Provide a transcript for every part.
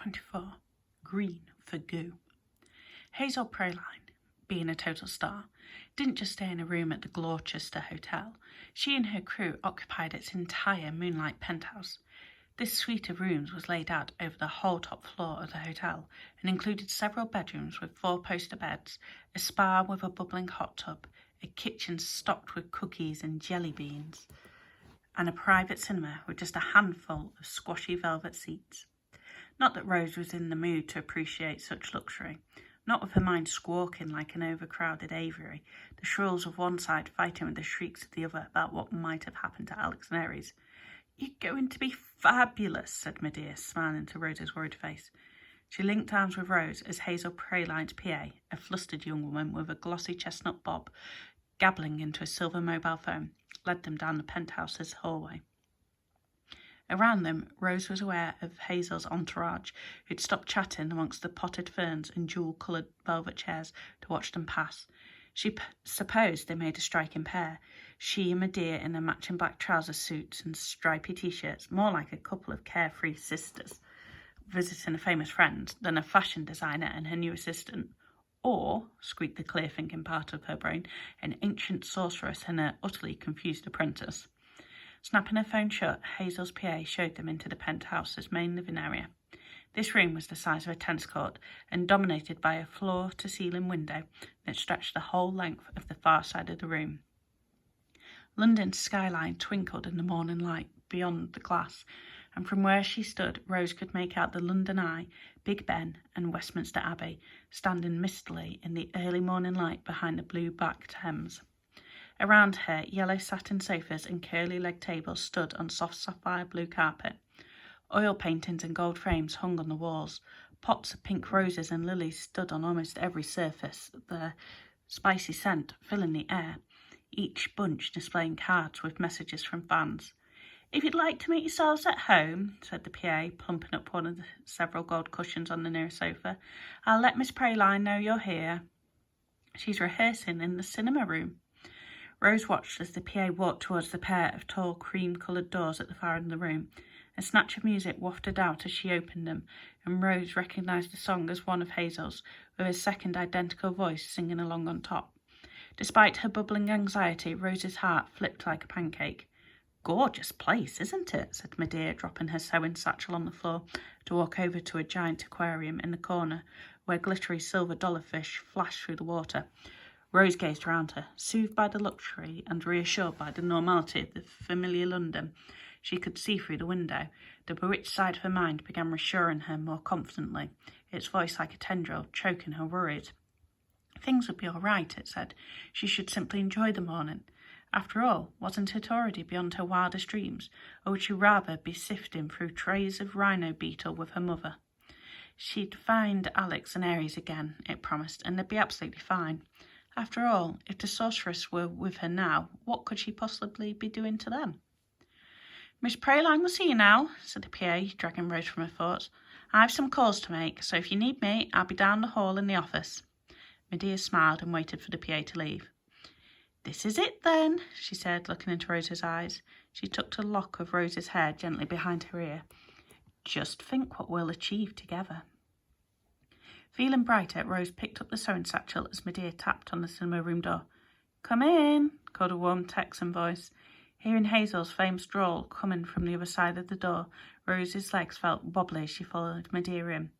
24. Green for goo. Hazel Proline, being a total star, didn't just stay in a room at the Gloucester Hotel. She and her crew occupied its entire moonlight penthouse. This suite of rooms was laid out over the whole top floor of the hotel and included several bedrooms with 4-poster beds, a spa with a bubbling hot tub, a kitchen stocked with cookies and jelly beans, and a private cinema with just a handful of squashy velvet seats. Not that Rose was in the mood to appreciate such luxury, not with her mind squawking like an overcrowded aviary, the shrills of one side fighting with the shrieks of the other about what might have happened to Alex and Aries. "You're going to be fabulous," said Medea, smiling into Rose's worried face. She linked arms with Rose as Hazel Praline's PA, a flustered young woman with a glossy chestnut bob, gabbling into a silver mobile phone, led them down the penthouse's hallway. Around them, Rose was aware of Hazel's entourage, who'd stopped chatting amongst the potted ferns and jewel-coloured velvet chairs to watch them pass. She supposed they made a striking pair, she and Medea in their matching black trouser suits and stripy t-shirts, more like a couple of carefree sisters visiting a famous friend than a fashion designer and her new assistant. Or, squeaked the clear-thinking part of her brain, an ancient sorceress and her utterly confused apprentice. Snapping her phone shut, Hazel's PA showed them into the penthouse's main living area. This room was the size of a tennis court and dominated by a floor-to-ceiling window that stretched the whole length of the far side of the room. London's skyline twinkled in the morning light beyond the glass, and from where she stood, Rose could make out the London Eye, Big Ben and Westminster Abbey standing mistily in the early morning light behind the blue-back Thames. Around her, yellow satin sofas and curly-legged tables stood on soft sapphire blue carpet. Oil paintings and gold frames hung on the walls. Pots of pink roses and lilies stood on almost every surface, their spicy scent filling the air, each bunch displaying cards with messages from fans. "If you'd like to make yourselves at home," said the PA, plumping up one of the several gold cushions on the nearest sofa, "I'll let Miss Praline know you're here. She's rehearsing in the cinema room." Rose watched as the PA walked towards the pair of tall cream-coloured doors at the far end of the room. A snatch of music wafted out as she opened them, and Rose recognised the song as one of Hazel's, with a second identical voice singing along on top. Despite her bubbling anxiety, Rose's heart flipped like a pancake. "Gorgeous place, isn't it?" said Medea, dropping her sewing satchel on the floor to walk over to a giant aquarium in the corner, where glittery silver dollarfish flashed through the water. Rose gazed around her, soothed by the luxury and reassured by the normality of the familiar London. She could see through the window. The bewitched side of her mind began reassuring her more confidently, its voice like a tendril, choking her worries. Things would be all right, it said. She should simply enjoy the morning. After all, wasn't it already beyond her wildest dreams, or would she rather be sifting through trays of rhino beetle with her mother? She'd find Alex and Aries again, it promised, and they'd be absolutely fine. After all, if the sorceress were with her now, what could she possibly be doing to them? "Miss Praline will see you now," said the PA, dragging Rose from her thoughts. "I've some calls to make, so if you need me, I'll be down the hall in the office." Medea smiled and waited for the PA to leave. "This is it, then," she said, looking into Rose's eyes. She tucked a lock of Rose's hair gently behind her ear. "Just think what we'll achieve together." Feeling brighter, Rose picked up the sewing satchel as Medea tapped on the cinema room door. "Come in," called a warm Texan voice. Hearing Hazel's famous drawl coming from the other side of the door, Rose's legs felt wobbly as she followed Medea in.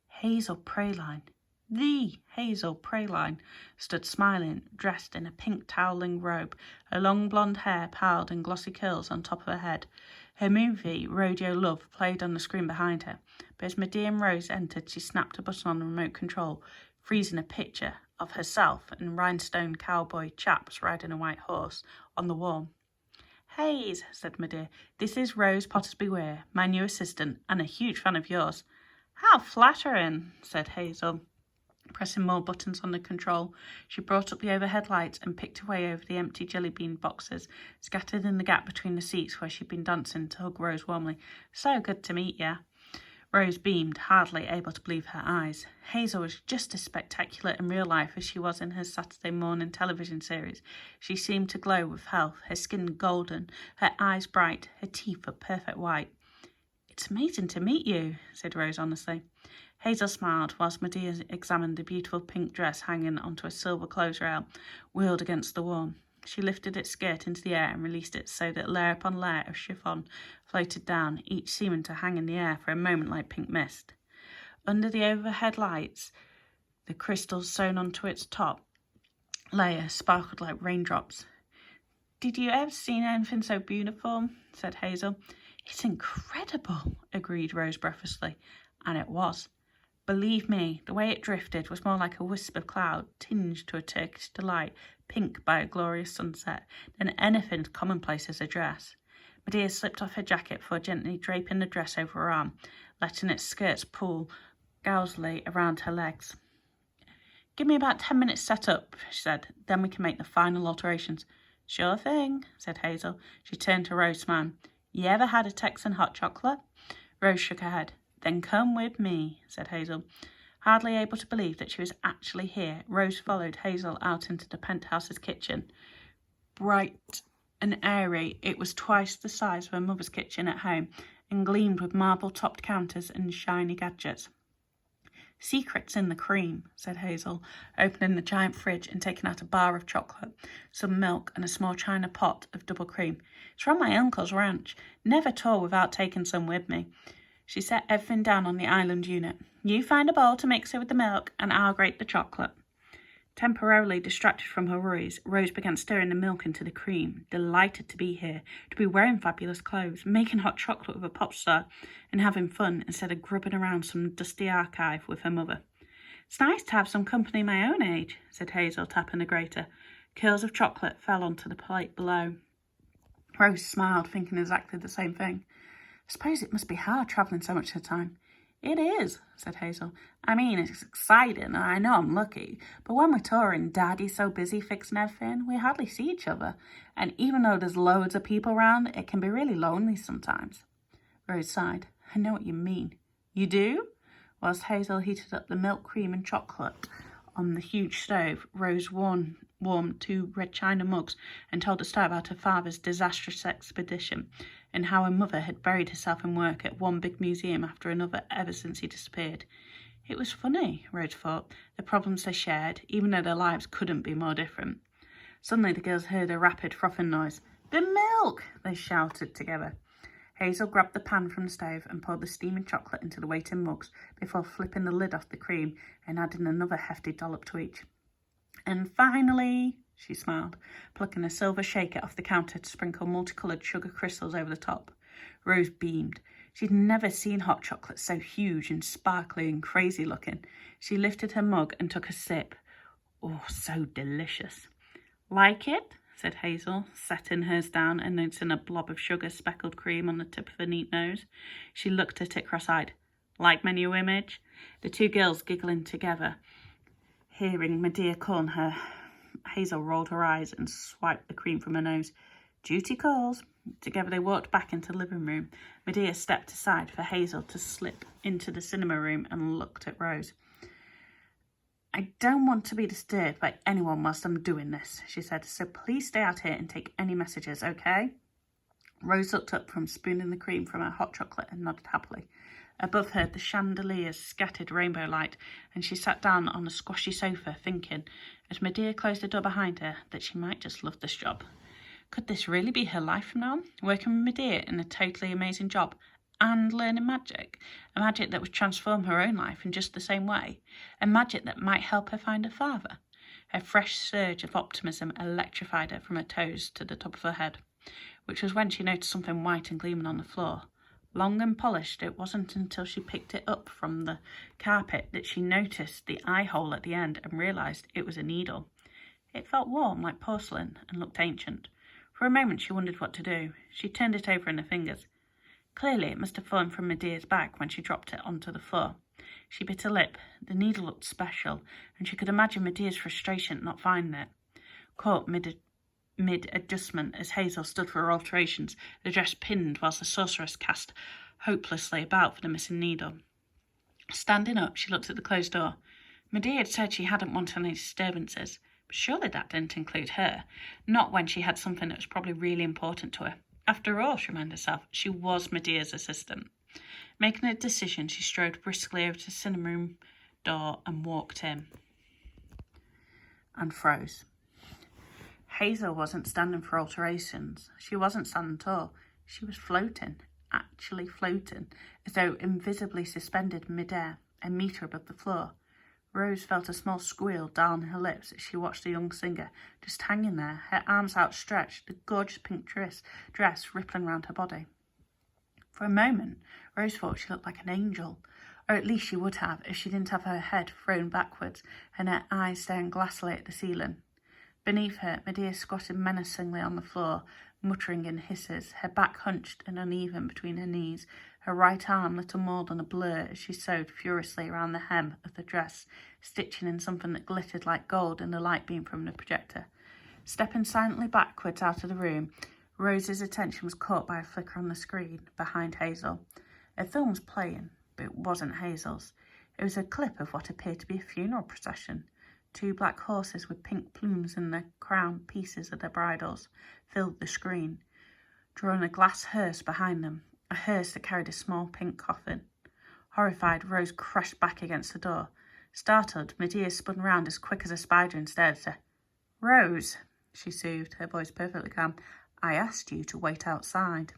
Hazel Praline, the Hazel Praline, stood smiling, dressed in a pink toweling robe, her long blonde hair piled in glossy curls on top of her head. Her movie, Rodeo Love, played on the screen behind her, but as Medea and Rose entered, she snapped a button on the remote control, freezing a picture of herself and rhinestone cowboy chaps riding a white horse on the wall. "Hayes," said Medea, "this is Rose Pottersby Weir, my new assistant, and a huge fan of yours." "How flattering," said Hazel, pressing more buttons on the control. She brought up the overhead lights and picked away over the empty jelly bean boxes scattered in the gap between the seats where she'd been dancing to hug Rose warmly. "So good to meet ya." Rose beamed, hardly able to believe her eyes. Hazel was just as spectacular in real life as she was in her Saturday morning television series. She seemed to glow with health, her skin golden, her eyes bright, her teeth a perfect white. It's amazing to meet you, said Rose honestly. Hazel smiled whilst Medea examined the beautiful pink dress hanging onto a silver clothes rail, wheeled against the wall. She lifted its skirt into the air and released it so that layer upon layer of chiffon floated down, each seeming to hang in the air for a moment like pink mist. Under the overhead lights, the crystals sewn onto its top layer sparkled like raindrops. Did you ever see anything so beautiful? Said Hazel. It's incredible, agreed Rose breathlessly, and it was. Believe me, the way it drifted was more like a wisp of cloud, tinged to a Turkish delight, pink by a glorious sunset, than anything commonplace as a dress. Medea slipped off her jacket before gently draping the dress over her arm, letting its skirts pull gauzy around her legs. Give me about 10 minutes set up, she said, then we can make the final alterations. Sure thing, said Hazel. She turned to Rose, smiling. You ever had a Texan hot chocolate? Rose shook her head. Then come with me, said Hazel. Hardly able to believe that she was actually here, Rose followed Hazel out into the penthouse's kitchen. Bright and airy, it was twice the size of her mother's kitchen at home and gleamed with marble-topped counters and shiny gadgets. Secrets in the cream, said Hazel, opening the giant fridge and taking out a bar of chocolate, some milk and a small china pot of double cream. It's from my uncle's ranch. Never tour without taking some with me. She set everything down on the island unit. You find a bowl to mix it with the milk, and I'll grate the chocolate. Temporarily distracted from her worries, Rose began stirring the milk into the cream, delighted to be here, to be wearing fabulous clothes, making hot chocolate with a pop star, and having fun instead of grubbing around some dusty archive with her mother. It's nice to have some company my own age, said Hazel, tapping the grater. Curls of chocolate fell onto the plate below. Rose smiled, thinking exactly the same thing. I suppose it must be hard travelling so much at a time. It is, said Hazel. I mean, it's exciting, and I know I'm lucky, but when we're touring, Daddy's so busy fixing everything, we hardly see each other. And even though there's loads of people around, it can be really lonely sometimes. Rose sighed. I know what you mean. You do? Whilst Hazel heated up the milk, cream and chocolate on the huge stove, Rose warmed 2 red china mugs and told the story about her father's disastrous expedition and how her mother had buried herself in work at one big museum after another ever since he disappeared. It was funny, Rose thought, the problems they shared, even though their lives couldn't be more different. Suddenly the girls heard a rapid frothing noise. The milk! They shouted together. Hazel grabbed the pan from the stove and poured the steaming chocolate into the waiting mugs before flipping the lid off the cream and adding another hefty dollop to each. And finally, she smiled, plucking a silver shaker off the counter to sprinkle multicoloured sugar crystals over the top. Rose beamed. She'd never seen hot chocolate so huge and sparkly and crazy looking. She lifted her mug and took a sip. Oh, so delicious. Like it? Said Hazel, setting hers down and noticing a blob of sugar-speckled cream on the tip of her neat nose. She looked at it cross-eyed. Like my new image? The 2 girls giggling together. Hearing Medea calling her, Hazel rolled her eyes and swiped the cream from her nose. Duty calls. Together they walked back into the living room. Medea stepped aside for Hazel to slip into the cinema room and looked at Rose. I don't want to be disturbed by anyone whilst I'm doing this, she said, so please stay out here and take any messages, okay? Rose looked up from spooning the cream from her hot chocolate and nodded happily. Above her, the chandeliers scattered rainbow light, and she sat down on a squashy sofa, thinking, as Medea closed the door behind her, that she might just love this job. Could this really be her life from now on? Working with Medea in a totally amazing job and learning magic? A magic that would transform her own life in just the same way. A magic that might help her find her father. A fresh surge of optimism electrified her from her toes to the top of her head, which was when she noticed something white and gleaming on the floor. Long and polished, it wasn't until she picked it up from the carpet that she noticed the eye hole at the end and realised it was a needle. It felt warm like porcelain and looked ancient. For a moment she wondered what to do. She turned it over in her fingers. Clearly it must have fallen from Medea's bag when she dropped it onto the floor. She bit her lip. The needle looked special, and she could imagine Medea's frustration at not finding it. Caught mid-adjustment as Hazel stood for her alterations, the dress pinned whilst the sorceress cast hopelessly about for the missing needle. Standing up, she looked at the closed door. Medea had said she hadn't wanted any disturbances, but surely that didn't include her, not when she had something that was probably really important to her. After all, she reminded herself, she was Medea's assistant. Making a decision, she strode briskly over to the cinema room door and walked in. And froze. Hazel wasn't standing for alterations. She wasn't standing tall. She was floating, actually floating, as though invisibly suspended mid-air, a metre above the floor. Rose felt a small squeal down her lips as she watched the young singer, just hanging there, her arms outstretched, the gorgeous pink dress rippling round her body. For a moment, Rose thought she looked like an angel, or at least she would have if she didn't have her head thrown backwards and her eyes staring glassily at the ceiling. Beneath her, Medea squatted menacingly on the floor, muttering in hisses, her back hunched and uneven between her knees, her right arm little more than a blur as she sewed furiously around the hem of the dress, stitching in something that glittered like gold in the light beam from the projector. Stepping silently backwards out of the room, Rose's attention was caught by a flicker on the screen behind Hazel. A film was playing, but it wasn't Hazel's. It was a clip of what appeared to be a funeral procession. 2 black horses with pink plumes in the crown pieces of their bridles filled the screen, drawing a glass hearse behind them, a hearse that carried a small pink coffin. Horrified, Rose crashed back against the door. Startled, Medea spun round as quick as a spider and stared at her. "Rose," she soothed, her voice perfectly calm, "I asked you to wait outside."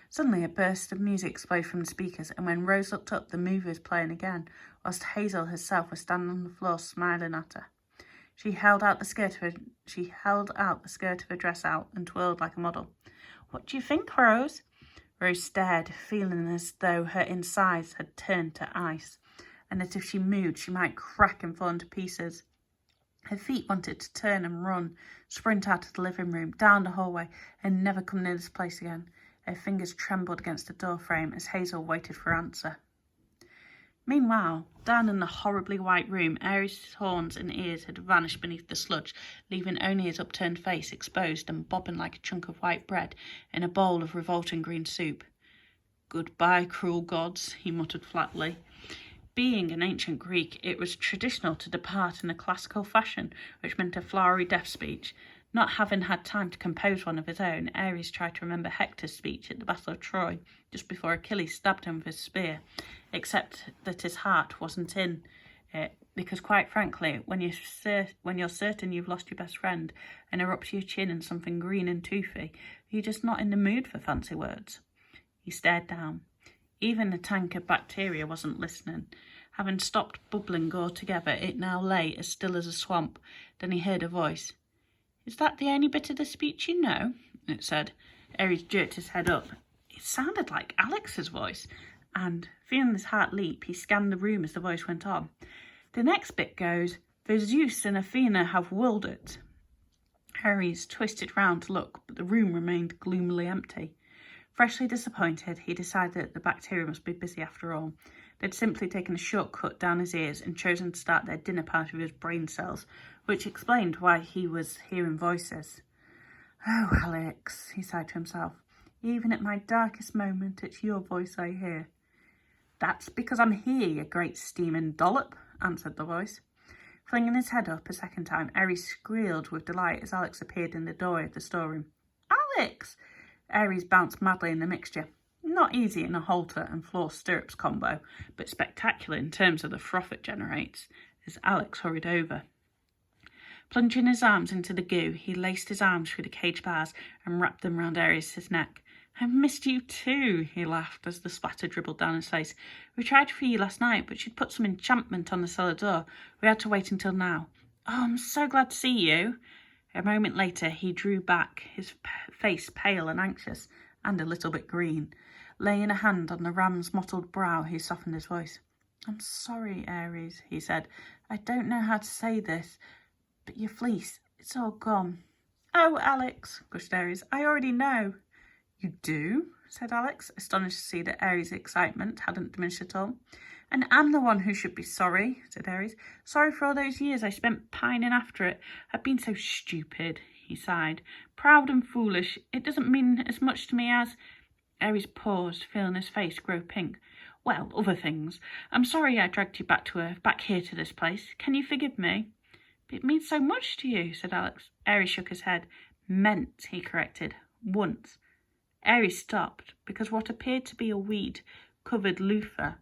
Suddenly a burst of music exploded from the speakers, and when Rose looked up, the movie was playing again, whilst Hazel herself was standing on the floor smiling at her. She held out the skirt of her dress out and twirled like a model. "What do you think, Rose?" Rose stared, feeling as though her insides had turned to ice, and that if she moved she might crack and fall into pieces. Her feet wanted to turn and run, sprint out of the living room, down the hallway, and never come near this place again. Her fingers trembled against the door frame as Hazel waited for her answer. Meanwhile, down in the horribly white room, Aries' horns and ears had vanished beneath the sludge, leaving only his upturned face exposed and bobbing like a chunk of white bread in a bowl of revolting green soup. "Goodbye, cruel gods," he muttered flatly. Being an ancient Greek, it was traditional to depart in a classical fashion, which meant a flowery death speech. Not having had time to compose one of his own, Ares tried to remember Hector's speech at the Battle of Troy, just before Achilles stabbed him with his spear, except that his heart wasn't in it, because quite frankly, when you're certain you've lost your best friend and are up to your chin in something green and toothy, you're just not in the mood for fancy words. He stared down. Even the tank of bacteria wasn't listening. Having stopped bubbling altogether, it now lay as still as a swamp. Then he heard a voice. "Is that the only bit of the speech you know?" it said. Ares jerked his head up. It sounded like Alex's voice, and, feeling his heart leap, he scanned the room as the voice went on. "The next bit goes, 'For Zeus and Athena have willed it.'" Ares twisted round to look, but the room remained gloomily empty. Freshly disappointed, he decided that the bacteria must be busy after all. They'd simply taken a shortcut down his ears and chosen to start their dinner party with his brain cells, which explained why he was hearing voices. "Oh, Alex," he sighed to himself, "even at my darkest moment, it's your voice I hear." "That's because I'm here, you great steaming dollop," answered the voice. Flinging his head up a second time, Ares squealed with delight as Alex appeared in the doorway of the storeroom. "Alex!" Ares bounced madly in the mixture. Not easy in a halter and floor stirrups combo, but spectacular in terms of the froth it generates, as Alex hurried over. Plunging his arms into the goo, he laced his arms through the cage bars and wrapped them round Ares' neck. "I've missed you too," he laughed as the splatter dribbled down his face. "We tried for you last night, but she'd put some enchantment on the cellar door. We had to wait until now." "Oh, I'm so glad to see you." A moment later, he drew back, his face pale and anxious, and a little bit green. Laying a hand on the ram's mottled brow, he softened his voice. "I'm sorry, Ares," he said. "I don't know how to say this, but your fleece, it's all gone." "Oh, Alex," gushed Ares, "I already know." "You do?" said Alex, astonished to see that Ares' excitement hadn't diminished at all. "And I'm the one who should be sorry," said Ares. "Sorry for all those years I spent pining after it. I've been so stupid," he sighed. "Proud and foolish. It doesn't mean as much to me as—" Ares paused, feeling his face grow pink. "Well, other things. I'm sorry I dragged you back to Earth, back here to this place. Can you forgive me?" "But it means so much to you," said Alex. Ares shook his head. "Meant," he corrected. "Once." Ares stopped, because what appeared to be a weed covered loofah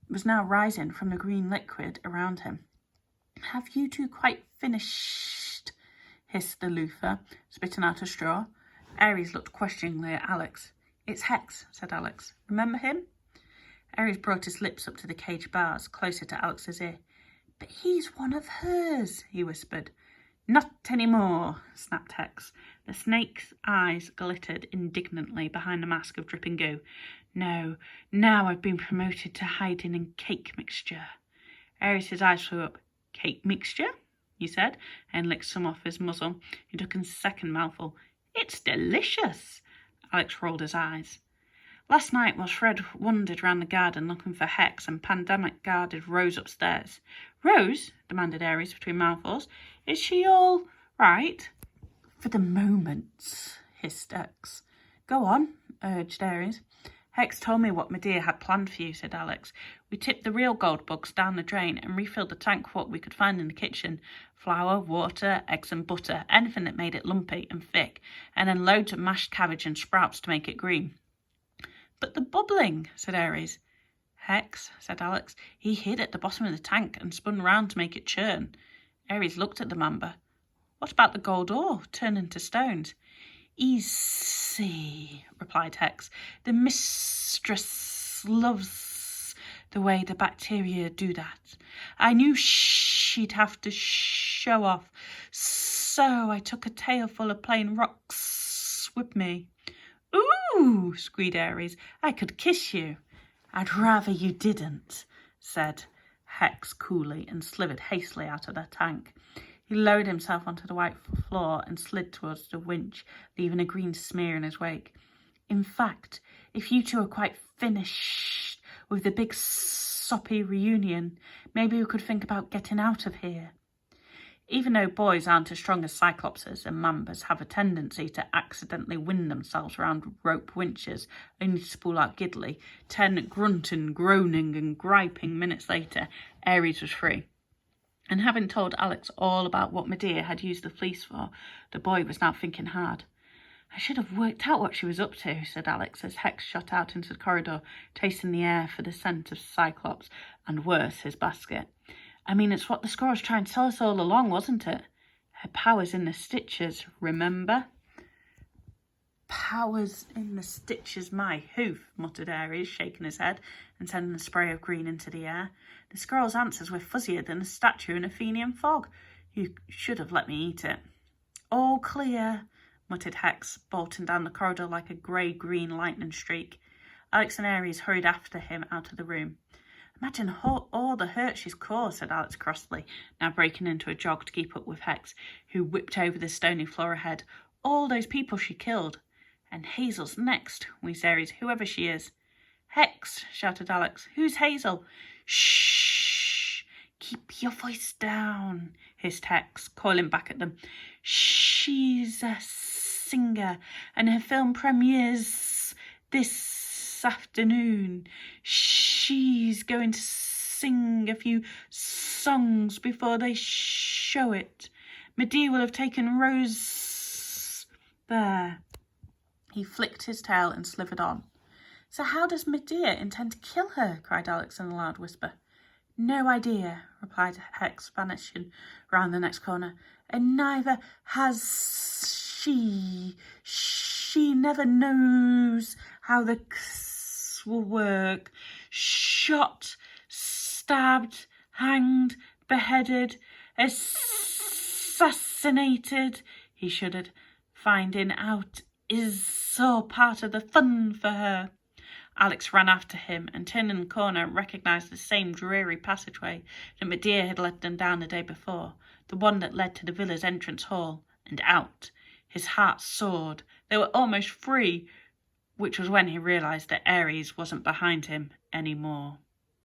was now rising from the green liquid around him. "Have you two quite finished?" hissed the loofah, spitting out a straw. Aries looked questioningly at Alex. "It's Hex," said Alex. "Remember him?" Aries brought his lips up to the cage bars, closer to Alex's ear. "But he's one of hers," he whispered. "Not anymore," snapped Hex. The snake's eyes glittered indignantly behind the mask of dripping goo. "No, now I've been promoted to hiding in cake mixture." Aries' eyes flew up. "Cake mixture?" he said, and licked some off his muzzle. He took his second mouthful. "It's delicious." Alex rolled his eyes. "Last night, while Fred wandered round the garden looking for Hex, and Pandemic guarded Rose upstairs." "Rose?" demanded Aries between mouthfuls. "Is she all right?" "For the moment," hissed Hex. "Go on," urged Aries. "Hex told me what Medea had planned for you," said Alex. "We tipped the real gold bugs down the drain and refilled the tank with what we could find in the kitchen. Flour, water, eggs and butter, anything that made it lumpy and thick, and then loads of mashed cabbage and sprouts to make it green." "But the bubbling," said Aries. "Hex," said Alex. "He hid at the bottom of the tank and spun round to make it churn." Aries looked at the mamba. "What about the gold ore turning to stones?" "Easy," replied Hex. "The mistress loves the way the bacteria do that. I knew she'd have to show off, so I took a tail full of plain rocks with me." "Ooh," squeaked Aries. "I could kiss you." "I'd rather you didn't," said Hex coolly, and slithered hastily out of the tank. He lowered himself onto the white floor and slid towards the winch, leaving a green smear in his wake. "In fact, if you two are quite finished with the big soppy reunion, maybe we could think about getting out of here." Even though boys aren't as strong as cyclopses, and mambas have a tendency to accidentally wind themselves around rope winches only to spool out giddily, 10 grunting, groaning and griping minutes later, Aries was free. And having told Alex all about what Medea had used the fleece for, the boy was now thinking hard. "I should have worked out what she was up to," said Alex as Hex shot out into the corridor, tasting the air for the scent of Cyclops, and worse, his basket. "I mean, it's what the squirrel was trying to tell us all along, wasn't it? Her power's in the stitches, remember?" "Powers in the stitches, my hoof," muttered Aries, shaking his head and sending a spray of green into the air. "The squirrel's answers were fuzzier than a statue in a Fenian fog. You should have let me eat it." "All clear," muttered Hex, bolting down the corridor like a grey-green lightning streak. Alex and Aries hurried after him out of the room. "Imagine all the hurt she's caused," said Alex crossly, now breaking into a jog to keep up with Hex, who whipped over the stony floor ahead. "All those people she killed." "And Hazel's next," wheezed Aries, "whoever she is." "Hex," shouted Alex. "Who's Hazel?" "Shh! Keep your voice down," hissed Hex, coiling back at them. "She's a singer, and her film premieres this afternoon. She's going to sing a few songs before they show it. Medea will have taken Rose there." He flicked his tail and slithered on. "So how does Medea intend to kill her?" cried Alex in a loud whisper. "No idea," replied Hex, vanishing round the next corner. "And neither has she. She never knows how the will work. Shot, stabbed, hanged, beheaded, assassinated," he shuddered. "Finding out is all part of the fun for her." Alex ran after him and, turning the corner, recognised the same dreary passageway that Medea had led them down the day before, the one that led to the villa's entrance hall, and out. His heart soared. They were almost free, which was when he realised that Aries wasn't behind him anymore.